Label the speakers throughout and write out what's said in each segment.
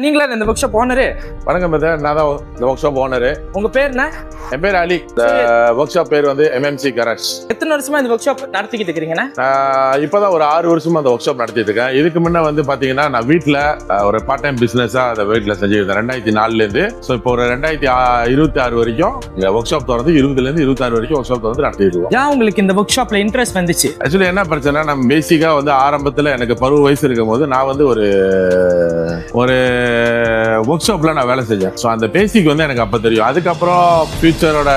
Speaker 1: நீங்களா இந்த work shop owner?
Speaker 2: வணக்கம் பிரதர், நான் தான் இந்த ஒர்க் ஷாப் ஓனரு.
Speaker 1: உங்க பேர் என்ன?
Speaker 2: என் பேர் அலி. இந்த ஒர்க் ஷாப் பேர் வந்து எம்எம்சி கராஜ்.
Speaker 1: எத்தனை வருஷமா இந்த ஒர்க் ஷாப் நடத்திக்கிட்டு இருக்கீங்கன்னா?
Speaker 2: இப்பதான் ஒரு 6 வருஷமா அந்த ஒர்க் ஷாப் நடத்திட்டு இருக்கேன். இதுக்கு முன்ன வந்து பாத்தீங்கன்னா நான் வீட்டுல ஒரு பார்ட் டைம் பிசினஸா அதை வீட்டுல செஞ்சுருந்தேன் 2004ல இருந்து. ஸோ இப்போ ஒரு 2026 வரைக்கும் இந்த ஒர்க் ஷாப் திறந்து 20ல இருந்து 26 வரைக்கும் ஒர்க் ஷாப் திறந்து நடத்திட்டு இருக்கோம்.
Speaker 1: ஏன் உங்களுக்கு இந்த ஒர்க் ஷாப்ல இன்ட்ரெஸ்ட் வந்துச்சு?
Speaker 2: ஆக்சுவலி என்ன பிரச்சனை, நம்ம பேசிக்கா வந்து ஆரம்பத்துல எனக்கு 10 வயசு இருக்கும் போது நான் வந்து ஒரு ஒர்க் ஷாப்ல நான் வேலை செஞ்சேன். ஸோ அந்த பேசிக் வந்து எனக்கு அப்ப தெரியும். அதுக்கப்புறம் ஃபியூச்சரோட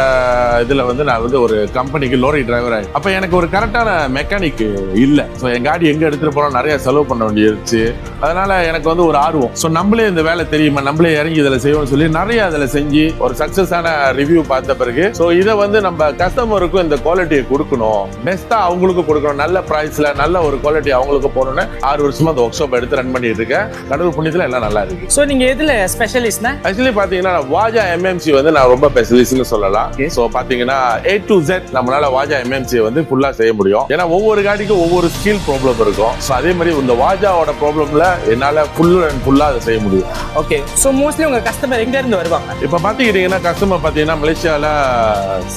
Speaker 2: இதுல வந்து நான் வந்து ஒரு கம்பெனிக்கு லோரி டிரைவர் ஆகி அப்ப எனக்கு ஒரு கரெக்டான மெக்கானிக் இல்ல. ஸோ என் காடி எங்க எடுத்துட்டு போனோம் நிறைய செலவு பண்ண வேண்டியிருச்சு. அதனால எனக்கு வந்து ஒரு ஆர்வம். ஸோ நம்மளே இந்த வேலை தெரியுமா, நம்மளே இறங்கி இதில் செய்வோம்னு சொல்லி நிறைய அதில் செஞ்சு ஒரு சக்சஸான ரிவ்யூ பார்த்த பிறகு ஸோ இதை வந்து நம்ம கஸ்டமருக்கும் இந்த குவாலிட்டியை கொடுக்கணும், பெஸ்டா அவங்களுக்கு கொடுக்கணும், நல்ல பிரைஸ்ல நல்ல ஒரு குவாலிட்டி அவங்களுக்கு போகணும்னு 6 வருஷமா அந்த ஒர்க் ஷாப் எடுத்து ரன் பண்ணிட்டு இருக்கேன். கடவுள் புண்ணியத்துல எல்லாம் நல்லா இருக்கு.
Speaker 1: ஸோ நீங்க எதுல ஸ்பெஷலிஸ்ட்னா?
Speaker 2: ஆக்சுவலி பாத்தீங்கன்னா வாஜா எம்எம்சி வந்து நான் ரொம்ப ஸ்பெஷலிஸ்ட்னு சொல்லலாம். ஸோ பாத்தீங்கன்னா A to Z நம்மளால வாஜா எம்எம்சி வந்து ஃபுல்லா செய்ய முடியும். ஏன்னா ஒவ்வொரு காடிக்கும் ஒவ்வொரு ஸ்கில் ப்ராப்ளம் இருக்கும். ஸோ அதே மாதிரி இந்த வாஜாவோட ப்ராப்ளம்ல என்னால ஃபுல்லா அதை செய்ய முடியும்.
Speaker 1: ஓகே. ஸோ மோஸ்ட்லி உங்க கஸ்டமர் எங்க இருந்து வருவாங்க?
Speaker 2: இப்ப பாத்தீங்கன்னா கஸ்டமர் பாத்தீங்கன்னா மலேசியால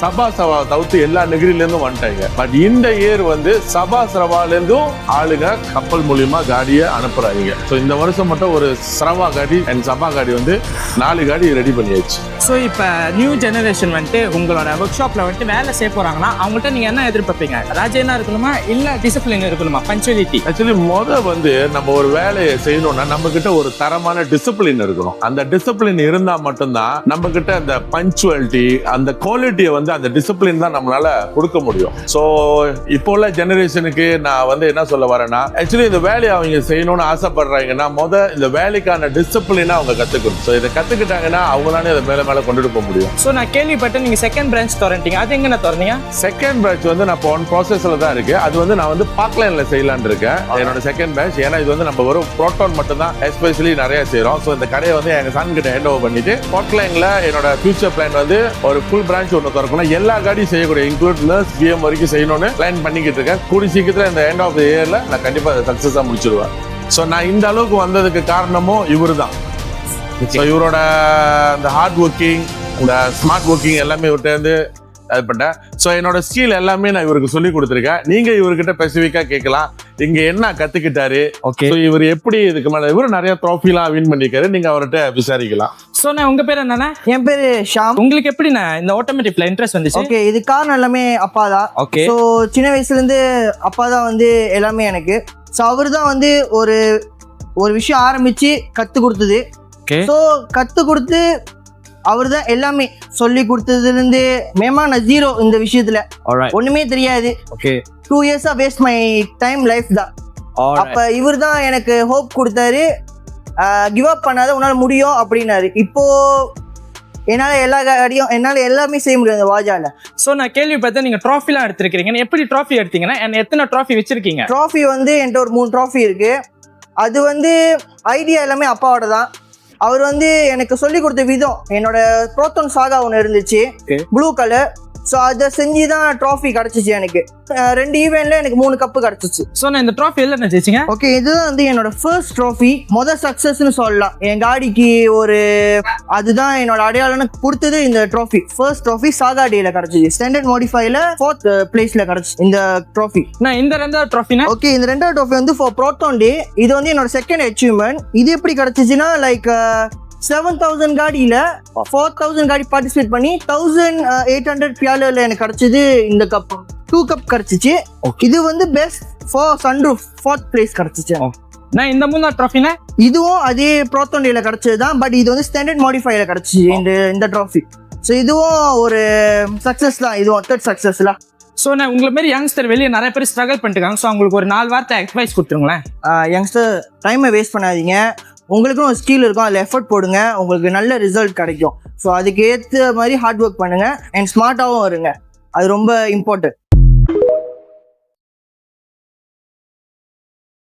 Speaker 2: சபா சவா தவிர்த்து எல்லா நகரில இருந்தும் வந்துட்டாங்க. பட் இந்த இயர் வந்து சபா சரவால இருந்தும் ஆளுங்க கப்பல் மூலியமா காடியை அனுப்புறாங்க. ஸோ இந்த வருஷம் மட்டும் ஒரு சரவா காடி அண்ட் சபா காடி வந்து 4 காடி ரெடி பண்ணியாச்சு.
Speaker 1: ஸோ இப்போ நியூ ஜெனரேஷன் வந்துட்டு உங்களோட ஒர்க் ஷாப்ல வந்துட்டு வேலை செய்ய போறாங்கன்னா அவங்கள்ட்ட நீங்க என்ன எதிர்பார்ப்பீங்க? ராஜேனா இருக்கணுமா இல்ல டிசிப்ளின் இருக்கணுமா? பஞ்சுவாலிட்டி.
Speaker 2: ஆக்சுவலி வந்து நம்ம ஒரு வேலையை செய்யணும்னா நம்ம கிட்ட ஒரு தரமான டிசிப்ளின் இருக்கணும். அந்த டிசிப்ளின் இருந்தா மட்டும்தான் நம்ம கிட்ட அந்த பஞ்சுவாலிட்டி அந்த குவாலிட்டியை வந்து அந்த டிசிப்ளின் தான் நம்மளால கொடுக்க முடியும். ஸோ இப்போ உள்ள ஜெனரேஷனுக்கு நான் வந்து என்ன சொல்ல வரேன்னா, ஆக்சுவலி இந்த வேலையை அவங்க செய்யணும்னு ஆசைப்படுறாங்கன்னா இந்த வேலைக்கான டிசிப்ளினை அவங்க கத்துக்கணும். ஸோ இதை கத்துக்கிட்டாங்கன்னா அவங்களானே அதை மேல கொண்டுட்டு போக முடியும்.
Speaker 1: ஸோ நான் கேள்விப்பட்டேன் நீங்க செகண்ட் பிரான்ச் திறந்தீங்க. அது எங்க திறந்தீங்க?
Speaker 2: செகண்ட் பிரான்ச் வந்து நான் ஒன் ப்ராசஸ்ல தான் இருக்கு. அது வந்து நான் வந்து பார்க்லைன்ல செய்யலான்னு இருக்கேன் என்னோட செகண்ட் பிரான்ச். ஏன்னா இது வந்து நம்ம வெறும் புரோட்டான் மட்டும் தான் எஸ்பெஷலி நிறைய செய்யறோம். ஸோ இந்த கடையை வந்து எங்க சன் கிட்ட ஹேண்ட் ஓவர் பண்ணிட்டு பார்க்லைன்ல என்னோட ஃபியூச்சர் பிளான் வந்து ஒரு ஃபுல் பிரான்ச் ஒன்று திறக்கணும். எல்லா காடியும் செய்யக்கூடிய இன்க்ளூட்லஸ் பிஎம் வரைக்கும் செய்யணும்னு பிளான் பண்ணிக்கிட்டு இருக்கேன். கூடி சீக்கிரத்தில் இந்த எண்ட் ஆஃப் த இயர்ல நான் கண்டிப்பா அதை சக்சஸா முடிச்சிருவேன். ஸோ நான் இந்த அளவுக்கு வந்ததுக்கு காரணமும் இவரு தான். ஸோ இவரோட இந்த ஹார்ட் ஒர்க்கிங் இந்த ஸ்மார்ட் ஒர்க்கிங் எல்லாமே இவர்கிட்ட வந்து அது பண்ணேன். ஸோ என்னோட ஸ்கில் எல்லாமே நான் இவருக்கு சொல்லி கொடுத்துருக்கேன். நீங்க இவர்கிட்ட ஸ்பெசிஃபிக்கா கேட்கலாம் இங்க என்ன கத்துக்கிட்டாரு, இவர் எப்படி இதுக்கு மேல இவரு நிறைய ட்ராஃபிலாம் வின் பண்ணிருக்காரு, நீங்க அவர்கிட்ட விசாரிக்கலாம்.
Speaker 1: சோ நான் உங்க பேர் என்னன்னா?
Speaker 3: என் பேரு ஷாம்.
Speaker 1: உங்களுக்கு எப்படி இந்த ஆட்டோமேட்டிக்ல இன்ட்ரெஸ்ட் வந்துச்சு?
Speaker 3: ஓகே, இது காரணம் எல்லாமே அப்பா தான்.
Speaker 1: ஓகே.
Speaker 3: ஸோ சின்ன வயசுல இருந்து அப்பா தான் வந்து எல்லாமே எனக்கு. ஸோ அவரு தான் வந்து ஒரு விஷயம் ஆரம்பிச்சு கத்து கொடுத்தது. ஸோ கத்து கொடுத்து அவர் தான் எல்லாமே சொல்லி கொடுத்ததுல இருந்து மேமா நான் ஜீரோ இந்த விஷயத்துல ஒண்ணுமே தெரியாது. 2 இயர்ஸா வேஸ்ட் மை டைம் லைஃப் தான். அப்ப இவர் தான் எனக்கு ஹோப் கொடுத்தாரு, கிவ் அப் பண்ணாத உன்னால முடியும் அப்படின்னாரு. இப்போ என்னால எல்லாமே செய்ய முடியும் வாஜால.
Speaker 1: சோ நான் கேள்விப்பட்டேன் நீங்க ட்ராஃபிலாம் எடுத்திருக்கீங்க. எப்படி ட்ராஃபி எடுத்தீங்கன்னா எத்தனை ட்ராஃபி வச்சிருக்கீங்க?
Speaker 3: ட்ராஃபி வந்து என்கிட்ட ஒரு 3 ட்ராஃபி இருக்கு. அது வந்து ஐடியா எல்லாமே அப்பாவோட தான். அவர் வந்து எனக்கு சொல்லி கொடுத்த விதம், என்னோட புரோட்டான் சாகா ஒன்று இருந்துச்சு ப்ளூ கலர். ஸோ அதை செஞ்சு தான் ட்ராஃபி கிடச்சிச்சு எனக்கு. 2 ஈவெண்ட்ல எனக்கு 3 கப்பு கிடச்சிச்சு.
Speaker 1: ஸோ நான் இந்த ட்ராஃபி எல்லாம் ஜெயிச்சிங்க.
Speaker 3: ஓகே, இதுதான் வந்து என்னோட ஃபர்ஸ்ட் ட்ராஃபி, சக்ஸஸ்ன்னு சொல்லலாம். என் காடிக்கு அதுதான் என்னோட அடையாளம்னு கொடுத்தது இந்த ட்ராஃபி. ஃபர்ஸ்ட் ட்ராஃபி சாகா டேல கிடச்சிச்சு. ஸ்டாண்டர்ட் மாடிஃபைல 4th பிளேஸ்ல கிடச்சிச்சு இந்த ட்ராஃபி.
Speaker 1: நான் இந்த 2வது ட்ராஃபினா
Speaker 3: ஓகே, இந்த 2வது ட்ராஃபி வந்து ஃபார் புரோட்டான் டே. இது வந்து என்னோட செகண்ட் அச்சீவ்மெண்ட். இது எப்படி கிடச்சிச்சுன்னா 7,000 காடியில 4,000 காடி பார்ட்டிசிபேட் பண்ணி 1,800 பியாலர்ல எனக்கு கிடைச்சது இந்த கப். 2 கப் கிடைச்சிச்சு. இது வந்து best for sunroof 4th place கிடைச்சிச்சு.
Speaker 1: நான் இந்த 3வது ட்ராஃபினா
Speaker 3: இதுவும் அதே புரோட்டான் டேல கிடைச்சது தான். பட் இது வந்து ஸ்டாண்டர்ட் மாடிஃபைல கிடைச்சிச்சு இந்த ட்ராஃபி. ஸோ இதுவும் ஒரு சக்சஸ் தான். இதுவும் 3rd சக்சஸ்லாம்.
Speaker 1: ஸோ நான் உங்களை மாதிரி யங்ஸ்டர் வெளியே நிறைய பேர் ஸ்ட்ரகிள் பண்ணிட்டுருக்காங்க. ஸோ அவங்களுக்கு ஒரு 4 வார்த்தை அட்வைஸ் கொடுத்துருங்களேன்.
Speaker 3: யங்ஸ்டர் டைமை வேஸ்ட் பண்ணாதீங்க. உங்களுக்கும் ஒரு ஸ்கில் இருக்கும், அதில் எஃபர்ட் போடுங்க, உங்களுக்கு நல்ல ரிசல்ட் கிடைக்கும். ஸோ அதுக்கு ஏற்ற மாதிரி ஹார்ட் ஒர்க் பண்ணுங்க அண்ட் ஸ்மார்ட்டாகவும் இருங்க. அது ரொம்ப இம்பார்ட்டன்ட்.